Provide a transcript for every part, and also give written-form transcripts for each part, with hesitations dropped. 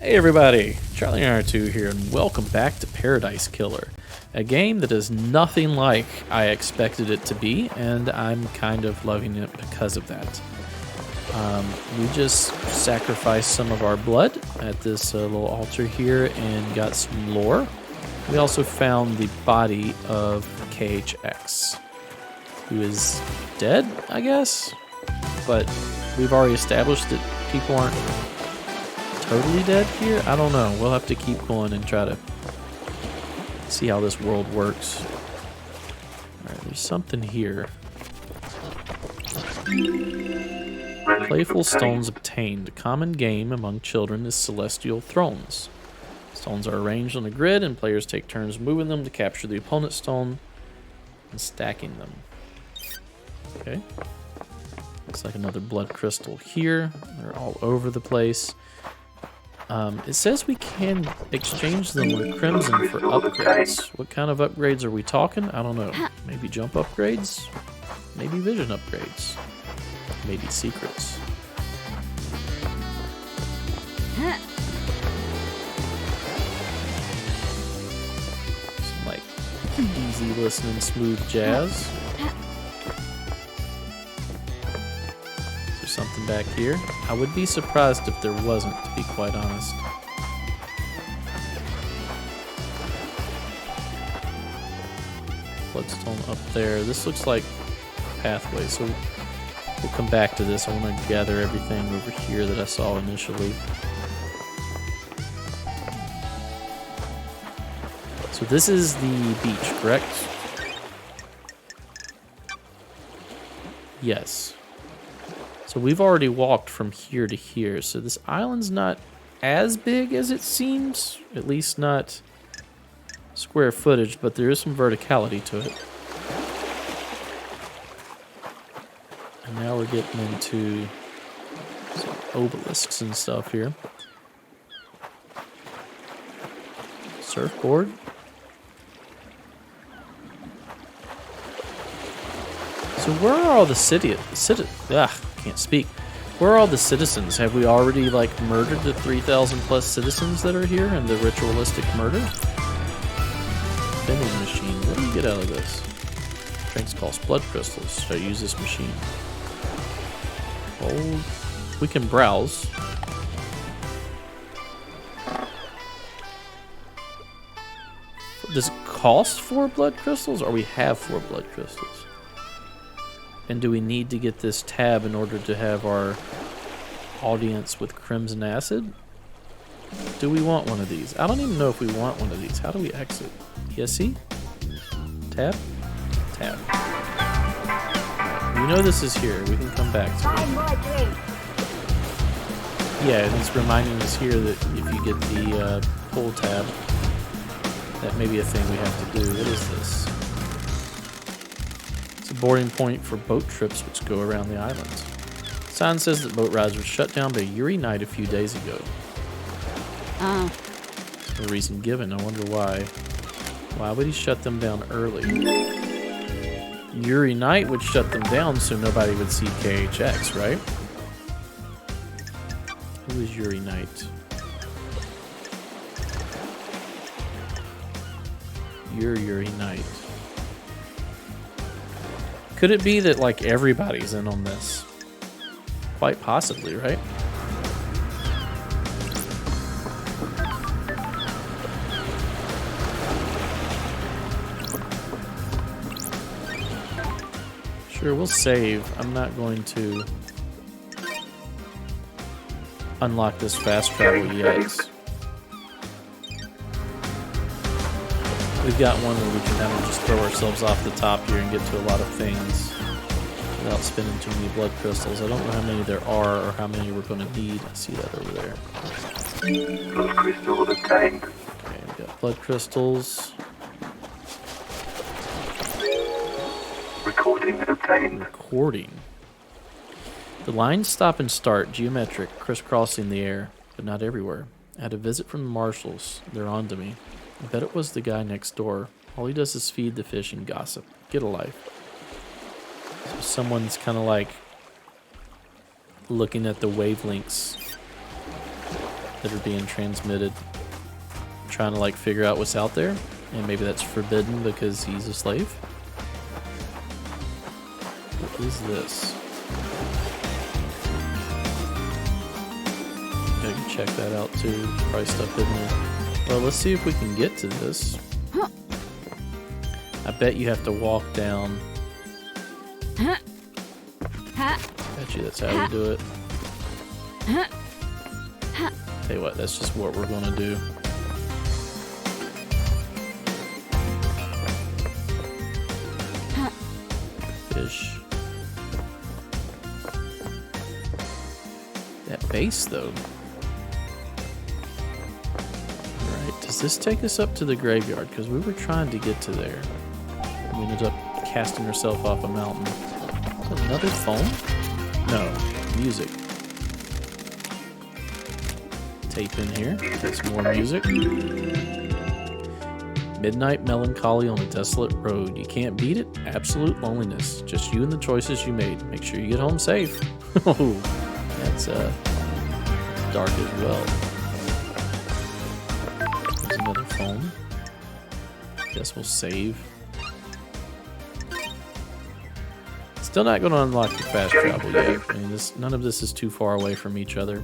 Hey everybody, Charlie R2 here, and welcome back to Paradise Killer, a game that is nothing like I expected it to be, and I'm kind of loving it because of that. We just sacrificed some of our blood at this little altar here and got some lore. We also found the body of KHX, who is dead, I guess, but we've already established that people aren't totally dead here? I don't know. We'll have to keep going and try to see how this world works. Alright, there's something here. Playful stones obtained. A common game among children is celestial thrones. Stones are arranged on a grid and players take turns moving them to capture the opponent's stone and stacking them. Okay. Looks like another blood crystal here. They're all over the place. It says we can exchange them with Crimson for upgrades. What kind of upgrades are we talking? I don't know. Maybe jump upgrades? Maybe vision upgrades? Maybe secrets? Some like easy listening smooth jazz. Something back here. I would be surprised if there wasn't, to be quite honest. Bloodstone up there. This looks like a pathway, so we'll come back to this. I want to gather everything over here that I saw initially. So this is the beach, correct? Yes. So we've already walked from here to here, so this island's not as big as it seems, at least not square footage, but there is some verticality to it. And now we're getting into some obelisks and stuff here. Surfboard. So where are all the can't speak. Where are all the citizens? Have we already, like, murdered the 3,000 plus citizens that are here in the ritualistic murder? Vending machine. What do you get out of this? Drinks cost blood crystals. Should I use this machine? Oh, we can browse. Does it cost 4 blood crystals, or we have 4 blood crystals? And do we need to get this tab in order to have our audience with Crimson Acid? Do we want one of these? I don't even know if we want one of these. How do we exit? ESC? Tab? Tab. We know this is here. We can come back to it. Yeah, and it's reminding us here that if you get the pull tab, that may be a thing we have to do. What is this? Boarding point for boat trips which go around the island. Sign says that boat rides were shut down by Yuri Knight a few days ago. No reason given. I wonder why. Why would he shut them down early? Yuri Knight would shut them down so nobody would see KHX, right? Who is Yuri Knight? You're Yuri Knight. Could it be that, like, everybody's in on this? Quite possibly, right? Sure, we'll save. I'm not going to unlock this fast travel yet. We've got one where we can kind of just throw ourselves off the top here and get to a lot of things without spending too many blood crystals. I don't know how many there are or how many we're going to need. I see that over there. Blood crystal obtained. Okay, we got blood crystals. Recording obtained. Recording. The lines stop and start, geometric, crisscrossing the air, but not everywhere. I had a visit from the marshals. They're on to me. I bet it was the guy next door. All he does is feed the fish and gossip. Get a life. So someone's kind of like looking at the wavelengths that are being transmitted. Trying to like figure out what's out there, and maybe that's forbidden because he's a slave. What is this? Gotta go check that out too. Probably stuff hidden there. Well, let's see if we can get to this. I bet you have to walk down. Bet you that's how we do it. Tell you what, that's just what we're gonna do. Fish. That base, though. Alright, does this take us up to the graveyard? Because we were trying to get to there. We ended up casting ourselves off a mountain. Another phone? No, music. Tape in here. That's more music. Midnight melancholy on a desolate road. You can't beat it. Absolute loneliness. Just you and the choices you made. Make sure you get home safe. Oh, that's dark as well. There's another phone. Guess we'll save. Still not going to unlock the fast travel yet. I mean, none of this is too far away from each other.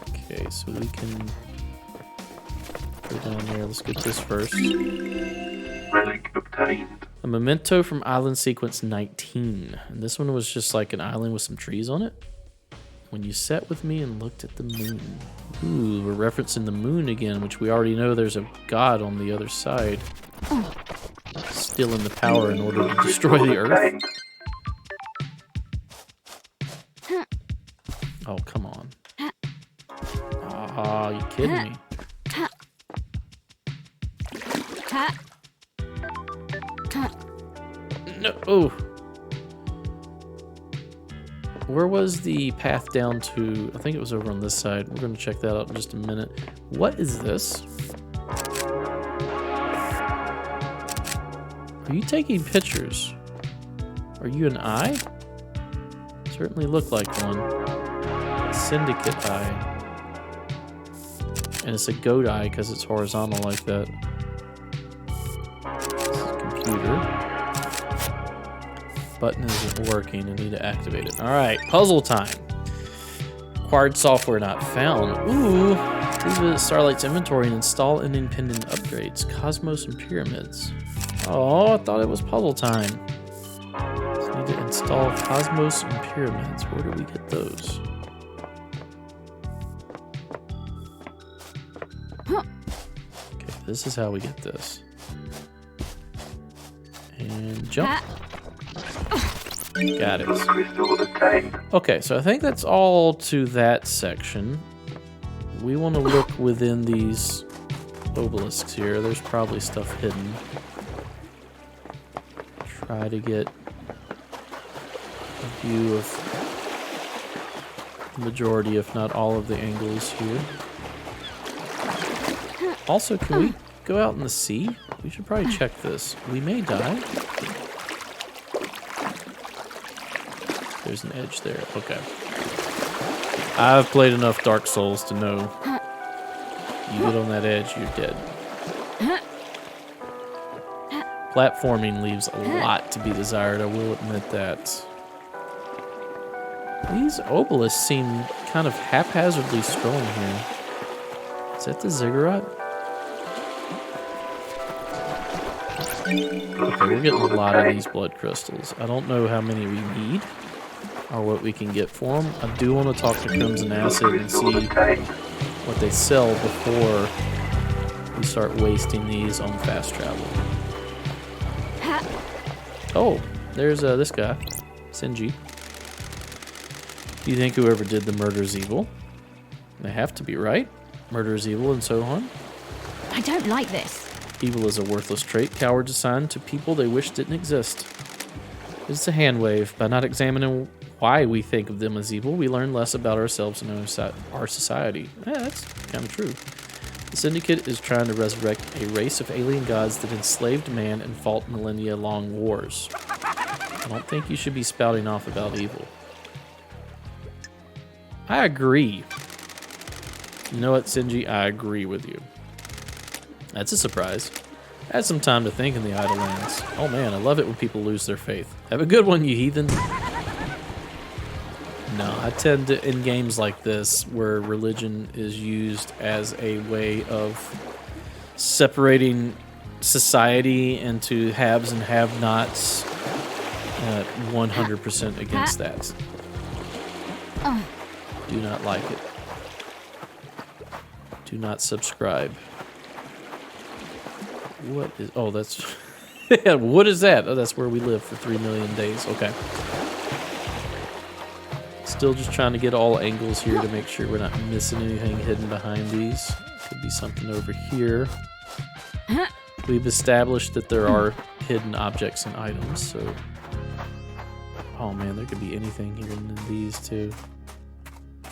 Okay, so we can go down there. Let's get this first. Relic obtained. A memento from island sequence 19. And this one was just like an island with some trees on it. When you sat with me and looked at the moon. Ooh, we're referencing the moon again, which we already know there's a god on the other side. Stealing the power in order to destroy the earth. Oh, come on. Ah, you kidding me? No. Oh. Where was the path down to? I think it was over on this side. We're going to check that out in just a minute. What is this? Are you taking pictures? Are you an eye? Certainly look like one. Syndicate eye. And it's a goat eye because it's horizontal like that. This is a computer. Button isn't working. I need to activate it. Alright, puzzle time. Acquired software not found. Ooh. Please visit Starlight's inventory and install independent upgrades. Cosmos and pyramids. Oh, I thought it was puzzle time. So I need to install Cosmos and pyramids. Where do we get those? Okay, this is how we get this. And jump. Got it. Crystal obtained. Okay, so I think that's all to that section. We want to look within these obelisks here. There's probably stuff hidden. Try to get a view of the majority, if not all, of the angles here. Also, can we go out in the sea? We should probably check this. We may die. There's an edge there. Okay. I've played enough Dark Souls to know you get on that edge, you're dead. Platforming leaves a lot to be desired, I will admit that. These obelisks seem kind of haphazardly strung here. Is that the ziggurat? Okay, we're getting a lot of these blood crystals. I don't know how many we need or what we can get for them. I do want to talk to Crimson Acid and see what they sell before we start wasting these on fast travel. Oh, there's this guy, Sinji. Do you think whoever did the murder is evil? They have to be, right? Murder is evil and so on. I don't like this. Evil is a worthless trait cowards assign to people they wish didn't exist. It's a hand wave. By not examining why we think of them as evil, we learn less about ourselves and our society. Yeah, that's kind of true. The Syndicate is trying to resurrect a race of alien gods that enslaved man and fought millennia-long wars. I don't think you should be spouting off about evil. I agree. You know what, Sinji? I agree with you. That's a surprise. I had some time to think in the Idle Lands. Oh man, I love it when people lose their faith. Have a good one, you heathen. No, I tend to, in games like this, where religion is used as a way of separating society into haves and have-nots, 100% against that. Do not like it. Do not subscribe. What is... Oh, that's... What is that? Oh, that's where we live for 3 million days. Okay. Still just trying to get all angles here to make sure we're not missing anything hidden behind these. Could be something over here. We've established that there are hidden objects and items, so... Oh man, there could be anything here in these too. So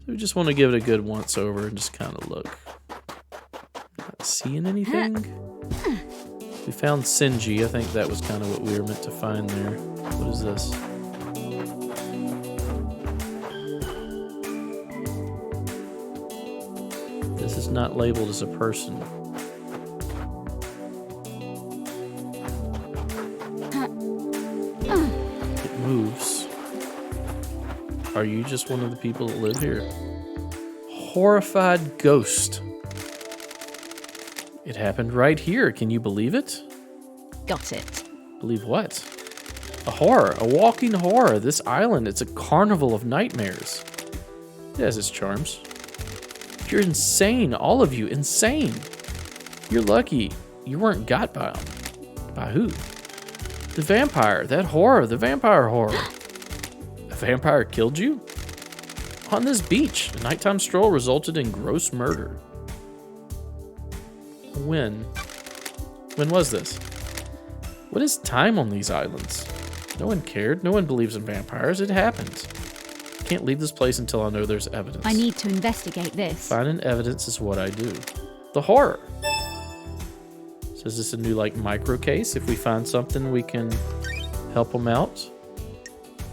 we just want to give it a good once over and just kind of look. Not seeing anything? We found Sinji. I think that was kind of what we were meant to find there. What is this? This is not labeled as a person. It moves. Are you just one of the people that live here? Horrified ghost. It happened right here. Can you believe it? Got it. Believe what? A horror. A walking horror. This island, it's a carnival of nightmares. It has its charms. You're insane. All of you. Insane. You're lucky you weren't got by them. By who? The vampire. That horror. The vampire horror. A vampire killed you? On this beach. A nighttime stroll resulted in gross murder. When? When was this? What is time on these islands? No one cared. No one believes in vampires. It happened. Can't leave this place until I know there's evidence. I need to investigate this. Finding evidence is what I do. The horror. So is this a new like micro case? If we find something, we can help them out.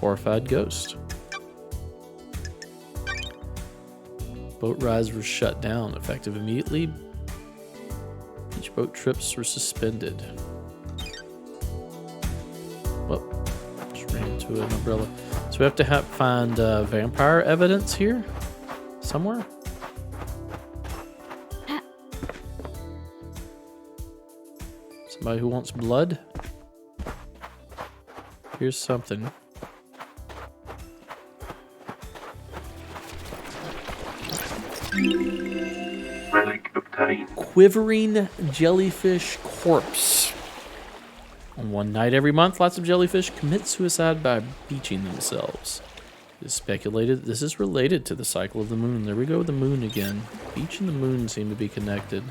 Horrified ghost. Boat rides were shut down, effective immediately. Beach boat trips were suspended. Well, just ran into an umbrella. So we have to find vampire evidence here? Somewhere? Somebody who wants blood? Here's something. Relic obtained. Quivering jellyfish corpse. On one night every month, lots of jellyfish commit suicide by beaching themselves. It is speculated that this is related to the cycle of the moon. There we go, the moon again. Beach and the moon seem to be connected.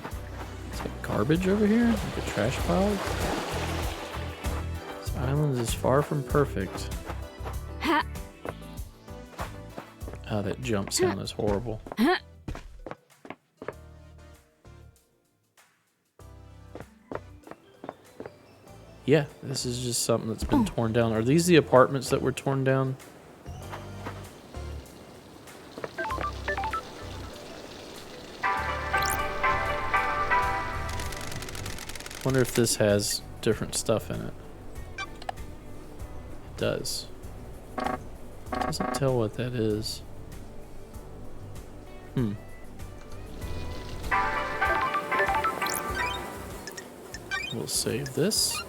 Is that garbage over here? Like a trash pile? This island is far from perfect. Oh, that jump sound is horrible. Yeah, this is just something that's been torn down. Are these the apartments that were torn down? Wonder if this has different stuff in it. It does. Doesn't tell what that is. We'll save this.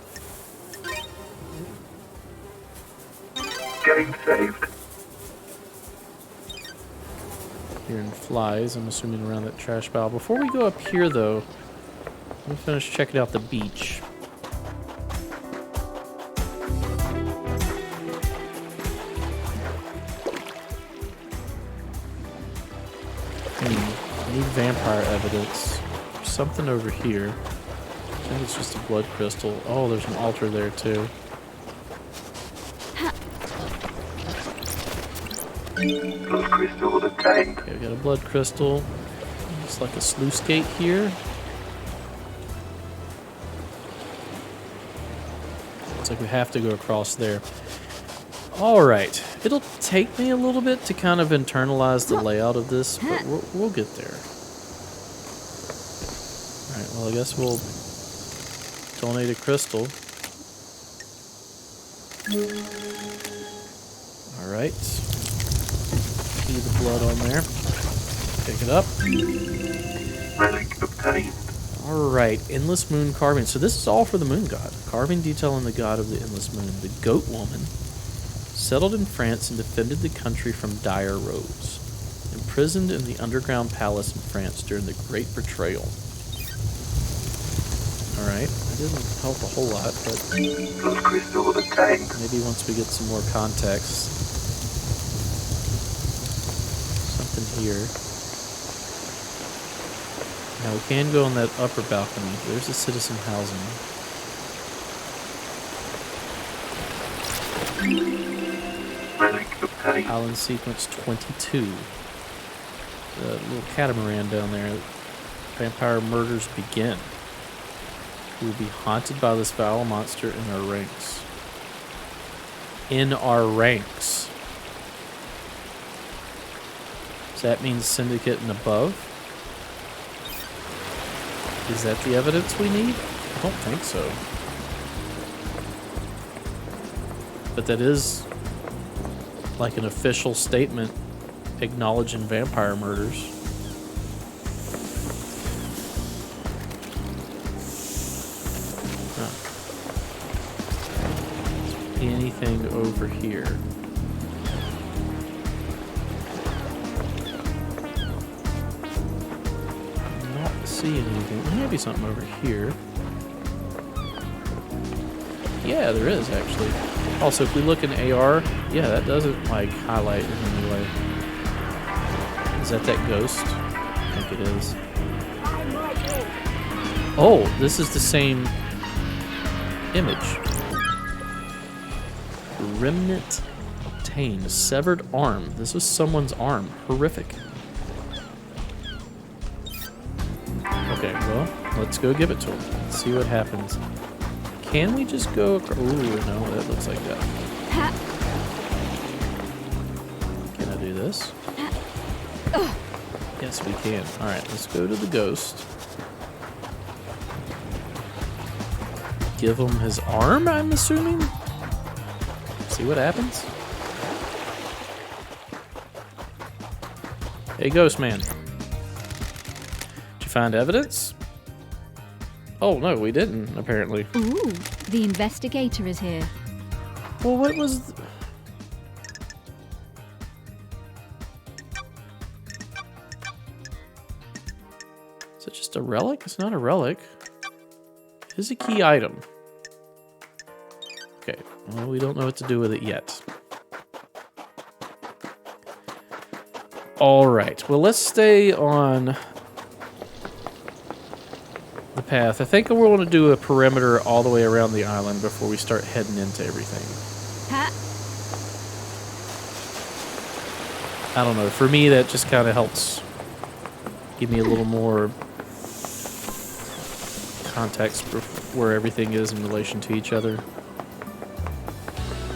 Game saved. Hearing flies, I'm assuming around that trash pile. Before we go up here, though, let me finish checking out the beach. I need vampire evidence. There's something over here. I think it's just a blood crystal. Oh, there's an altar there, too. Blood crystal obtained. Okay, we got a blood crystal. Looks like a sluice gate here. Looks like we have to go across there. All right. It'll take me a little bit to kind of internalize the layout of this, but we'll get there. All right. Well, I guess we'll donate a crystal. All right. See the blood on there. Pick it up. Relic obtained. All right. Endless moon carving. So this is all for the moon god. Carving detailing the god of the endless moon, the goat woman. Settled in France and defended the country from dire roads. Imprisoned in the underground palace in France during the Great Betrayal. Alright, that didn't help a whole lot, but Plus crystal obtained. maybe once we get some more context. Something here. Now we can go on that upper balcony. There's the citizen housing. Relic obtained. Island sequence 22. The little catamaran down there. Vampire murders begin. We will be haunted by this foul monster in our ranks. In our ranks. Does that mean syndicate and above? Is that the evidence we need? I don't think so. But that is like an official statement acknowledging vampire murders. Huh. Anything over here? Not seeing anything. There may be something over here. Yeah, there is actually. Also, if we look in AR, yeah, that doesn't like highlight in any way. Is that ghost? I think it is. Oh, this is the same image. Remnant obtained. Severed arm. This was someone's arm. Horrific. Okay, well, let's go give it to him. Let's see what happens. Can we just go? Ooh, no, that looks like that. Can I do this? Yes, we can. All right, let's go to the ghost. Give him his arm, I'm assuming? See what happens? Hey, ghost man. Did you find evidence? Oh, no, we didn't, apparently. Ooh, the investigator is here. Well, what was... Is it just a relic? It's not a relic. It is a key item. Okay, well, we don't know what to do with it yet. All right, well, let's stay on the path. I think we're going to do a perimeter all the way around the island before we start heading into everything. Ha! I don't know. For me, that just kind of helps give me a little more context for where everything is in relation to each other.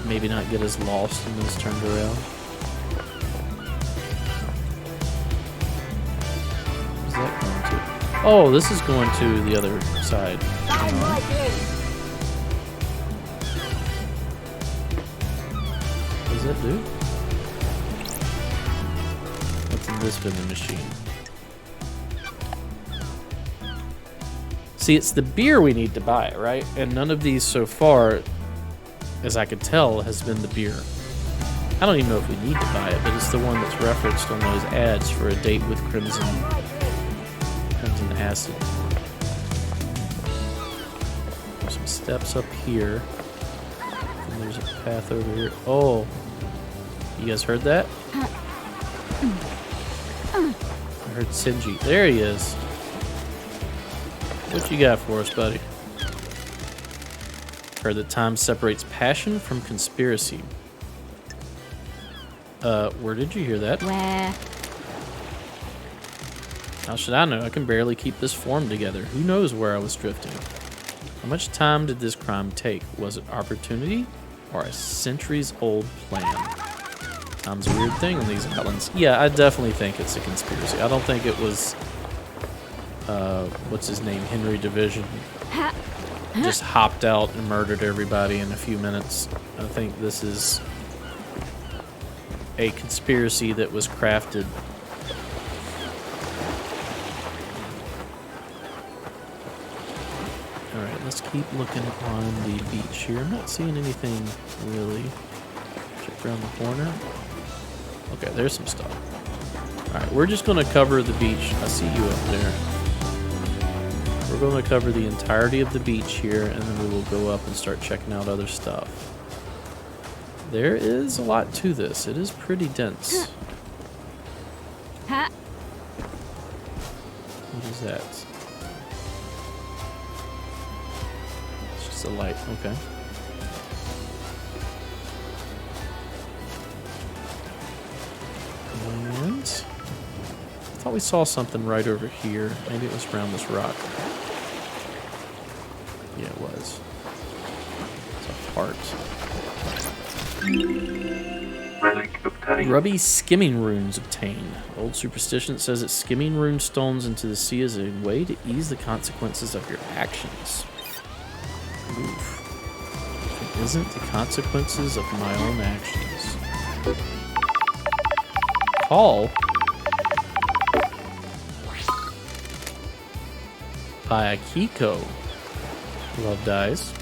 Maybe not get as lost in this turned around. Where's that going to? Oh, this is going to the other side. What does that do? What's in this vending machine? See, it's the beer we need to buy, right? And none of these so far, as I could tell, has been the beer. I don't even know if we need to buy it, but it's the one that's referenced on those ads for a date with Crimson Acid. There's some steps up here. And there's a path over here. Oh, you guys heard that? I heard Sinji. There he is. What you got for us, buddy? Heard that time separates passion from conspiracy. Where did you hear that? Where? How should I know? I can barely keep this form together. Who knows where I was drifting? How much time did this crime take? Was it opportunity or a centuries-old plan. Time's a weird thing on these islands. Yeah, I definitely think it's a conspiracy. I don't think it was, what's his name, Henry Division, just hopped out and murdered everybody in a few minutes. I think this is a conspiracy that was crafted. Alright, let's keep looking on the beach here. I'm not seeing anything really. Check around the corner. Okay, there's some stuff. Alright, we're just going to cover the beach. I see you up there. We're going to cover the entirety of the beach here, and then we will go up and start checking out other stuff. There is a lot to this. It is pretty dense. What is that? It's just a light. Okay. And I thought we saw something right over here. Maybe it was around this rock. Yeah, it was. It's a heart. Relic obtained. Grubby skimming runes obtained. Old superstition says that skimming rune stones into the sea is a way to ease the consequences of your actions. Oof. It isn't the consequences of my own actions. Call by Akiko. Love dies.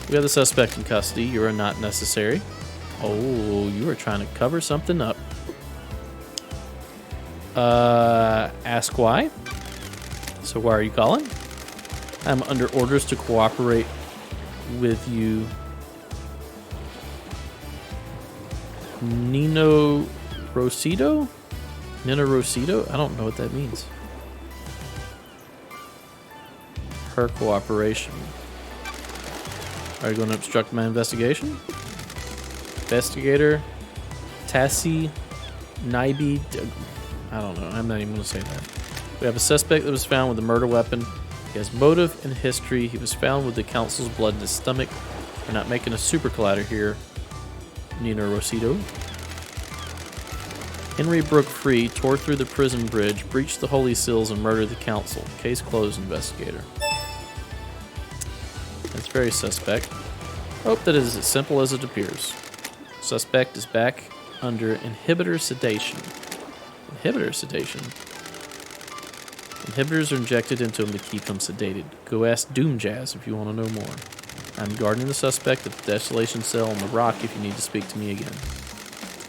We have the suspect in custody. You are not necessary. Oh, you are trying to cover something up. Ask why. So why are you calling? I'm under orders to cooperate with you. Nino Rosito? Nina Rosito? I don't know what that means. Her cooperation. Are you going to obstruct my investigation? Investigator Tassi Naibi. I don't know. I'm not even going to say that. We have a suspect that was found with a murder weapon. He has motive and history. He was found with the council's blood in his stomach. We're not making a super collider here. Nina Rosito. Henry broke free, tore through the prison bridge, breached the holy seals, and murdered the council. Case closed, investigator. That's very suspect. Hope that it is as simple as it appears. Suspect is back under inhibitor sedation. Inhibitor sedation? Inhibitors are injected into him to keep him sedated. Go ask Doom Jazz if you want to know more. I'm guarding the suspect at the desolation cell on the rock if you need to speak to me again.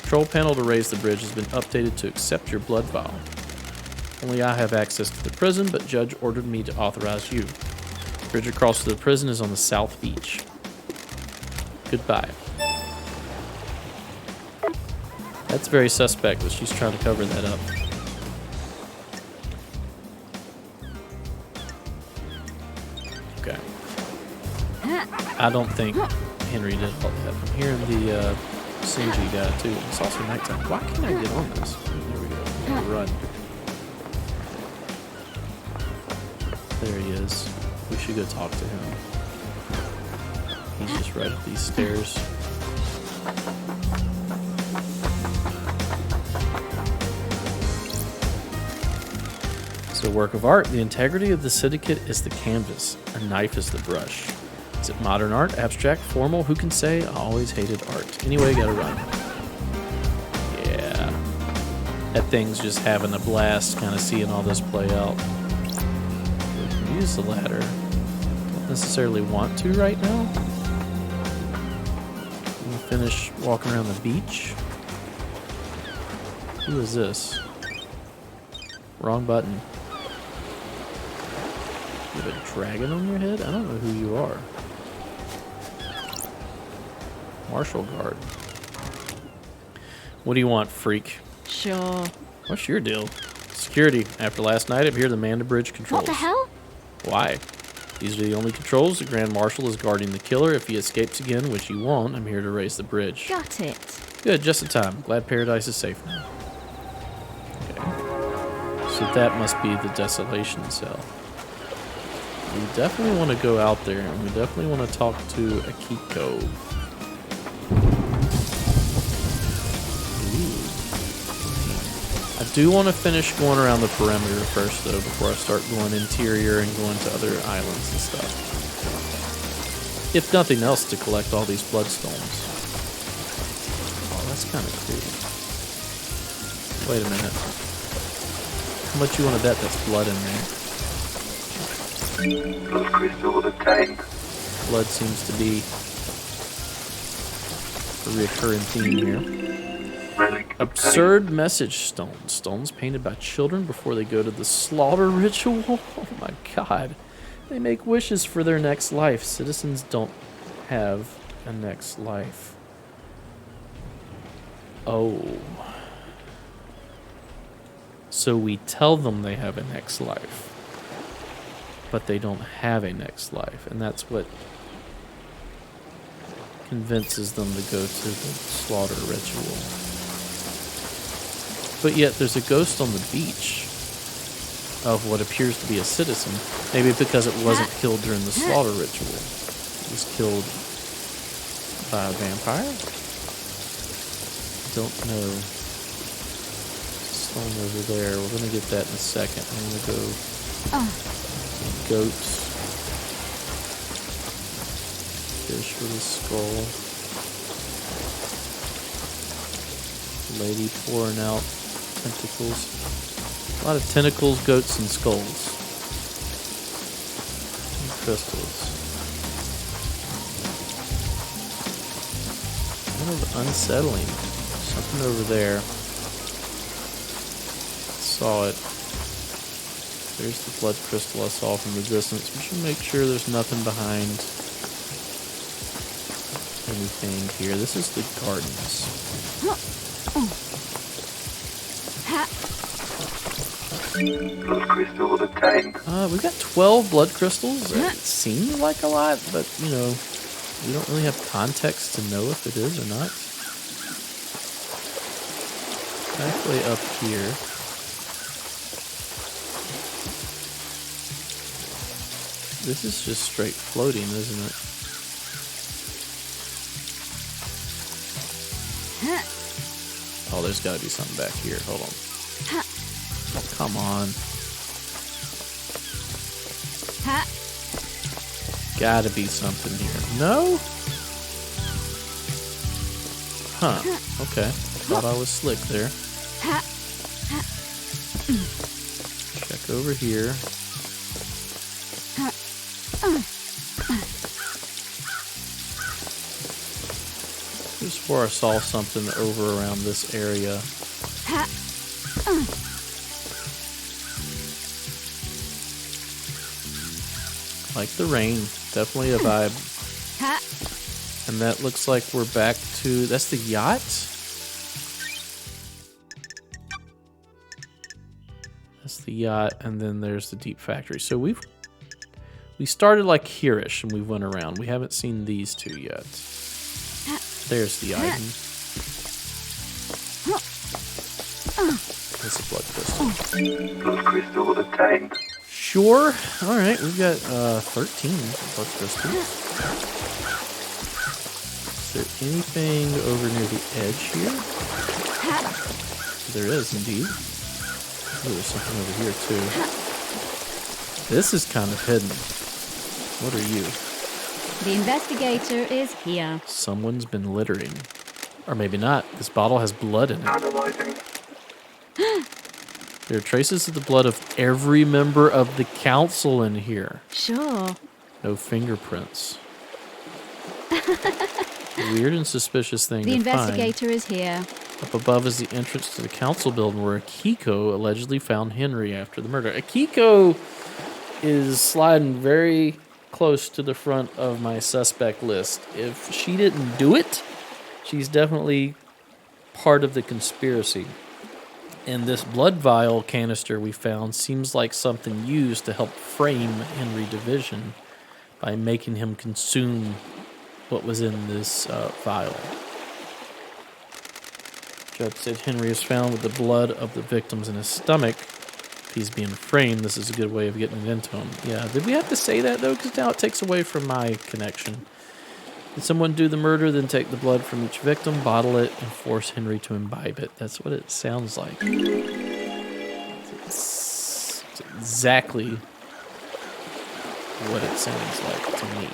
Control panel to raise the bridge has been updated to accept your blood vial. Only I have access to the prison, but Judge ordered me to authorize you. The bridge across to the prison is on the south beach. Goodbye. That's very suspect that she's trying to cover that up. Okay. I don't think Henry did all that. I'm hearing the Sinji guy too. It's also nighttime. Why can't I get on this? There we go. I gotta run. There he is. We should go talk to him. He's just right up these stairs. It's a work of art. The integrity of the syndicate is the canvas. A knife is the brush. Is it modern art, abstract, formal? Who can say? I always hated art. Anyway, gotta run. Yeah. That thing's just having a blast, kind of seeing all this play out. Use the ladder. Don't necessarily want to right now. I'm gonna finish walking around the beach. Who is this? Wrong button. You have a dragon on your head? I don't know who you are. Marshal guard. What do you want, freak? Sure. What's your deal? Security. After last night, I'm here to man the bridge controls. What the hell? Why? These are the only controls. The Grand Marshal is guarding the killer. If he escapes again, which he won't, I'm here to raise the bridge. Got it. Good, just in time. Glad Paradise is safe now. Okay. So that must be the desolation cell. We definitely want to go out there, and we definitely want to talk to Akiko. do want to finish going around the perimeter first, though, before I start going interior and going to other islands and stuff. If nothing else, to collect all these bloodstones. Oh, that's kind of creepy. Wait a minute. How much you want to bet that's blood in there? Blood crystal obtained. Blood seems to be a recurring theme here. Relic Absurd message stones. Stones painted by children before they go to the slaughter ritual. Oh my god. They make wishes for their next life. Citizens don't have a next life. Oh. So we tell them they have a next life, but they don't have a next life. And that's what convinces them to go to the slaughter ritual. But yet there's a ghost on the beach of what appears to be a citizen. Maybe because it wasn't killed during the slaughter ritual. It was killed by a vampire? Don't know. Stone over there. We're going to get that in a second. I'm going to go goats. Fish with a skull. Lady pouring out tentacles. A lot of tentacles, goats, and skulls. And crystals. Kind of unsettling. Something over there. Saw it. There's the blood crystal I saw from the distance. We should make sure there's nothing behind anything here. This is the gardens. blood crystal obtained. We've got 12 blood crystals. It seems like a lot, but, you know, we don't really have context to know if it is or not. Halfway up here. This is just straight floating, isn't it? Oh, there's got to be something back here. Hold on. Oh, come on. Gotta be something here. No? Huh. Okay. Thought I was slick there. Check over here. Just before I saw something over around this area. Like the rain. Definitely a vibe. And that looks like we're back to... That's the yacht? That's the yacht, and then there's the deep factory. So we started like here-ish, and we went around. We haven't seen these two yet. There's the item. That's a blood crystal. Blood crystal obtained. Sure. All right, we've got 13 blood crystals. Is there anything over near the edge here? There is indeed. Oh, there's something over here too. This is kind of hidden. What are you? The investigator is here. Someone's been littering. Or maybe not. This bottle has blood in it. Analyzing. There are traces of the blood of every member of the council in here. Sure. No fingerprints. A weird and suspicious thing The to find. investigator is here. Up above is the entrance to the council building where Akiko allegedly found Henry after the murder. Akiko is sliding very close to the front of my suspect list. If she didn't do it, she's definitely part of the conspiracy. And this blood vial canister we found seems like something used to help frame Henry Division by making him consume what was in this vial. Judge said Henry is found with the blood of the victims in his stomach. If he's being framed, this is a good way of getting it into him. Yeah, did we have to say that, though? Because now it takes away from my connection. Did someone do the murder, then take the blood from each victim, bottle it, and force Henry to imbibe it? That's what it sounds like. exactly what it sounds like to me.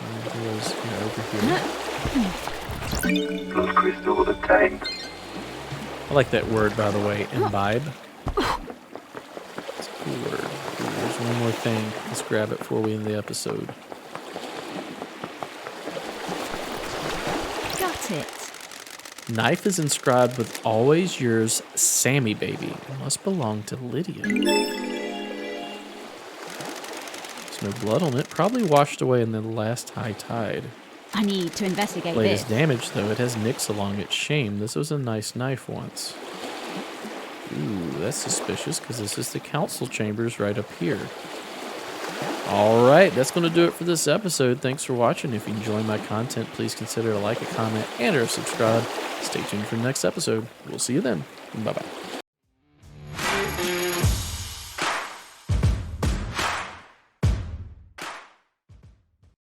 And it was over here. Blood crystal obtained. I like that word, by the way, imbibe. It's a cool word. Ooh, there's one more thing. Let's grab it before we end the episode. Got it. Knife is inscribed with "Always yours, Sammy baby." It must belong to Lydia. There's no blood on it. Probably washed away in the last high tide. I need to investigate Blade this. is damaged, though. It has nicks along its shame. This was a nice knife once. Ooh, that's suspicious, because this is the council chambers right up here. Alright, that's going to do it for this episode. Thanks for watching. If you enjoy my content, please consider a like, a comment, and or a subscribe. Stay tuned for the next episode. We'll see you then. Bye-bye.